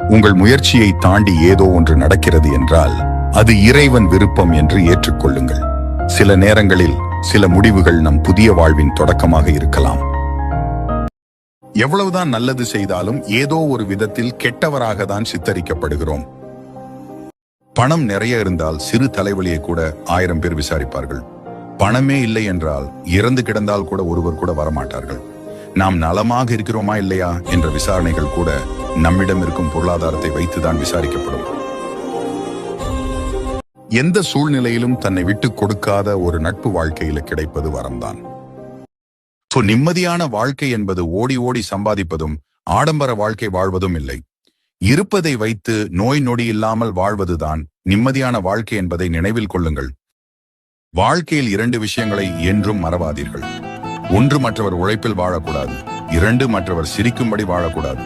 உங்கள் முயற்சியை தாண்டி ஏதோ ஒன்று நடக்கிறது என்றால் அது இறைவன் விருப்பம் என்று ஏற்றுக்கொள்ளுங்கள். சில நேரங்களில் சில முடிவுகள் நம் புதிய வாழ்வின் தொடக்கமாக இருக்கலாம். எவ்வளவுதான் நல்லது செய்தாலும் ஏதோ ஒரு விதத்தில் கெட்டவராக தான் சித்தரிக்கப்படுகிறோம். பணம் நிறைய இருந்தால் சிறு தலைவலியை கூட 1000 பேர் விசாரிப்பார்கள். பணமே இல்லை என்றால் இறந்து கிடந்தால் கூட ஒருவர் கூட வரமாட்டார்கள். நாம் நலமாக இருக்கிறோமா இல்லையா என்ற விசாரணைகள் கூட நம்மிடம் இருக்கும் பொருளாதாரத்தை வைத்துதான் விசாரிக்கப்படும். எந்த சூழ்நிலையிலும் தன்னை விட்டு கொடுக்காத ஒரு நட்பு வாழ்க்கையில கிடைப்பது வரம்தான். நிம்மதியான வாழ்க்கை என்பது ஓடி ஓடி சம்பாதிப்பதும் ஆடம்பர வாழ்க்கை வாழ்வதும் இல்லை. இருப்பதை வைத்து நோய் நொடி இல்லாமல் வாழ்வதுதான் நிம்மதியான வாழ்க்கை என்பதை நினைவில் கொள்ளுங்கள். வாழ்க்கையில் 2 விஷயங்களை என்றும் மறவாதீர்கள். 1, மற்றவர் உழைப்பில் வாழக்கூடாது. 2, மற்றவர் சிரிக்கும்படி வாழக்கூடாது.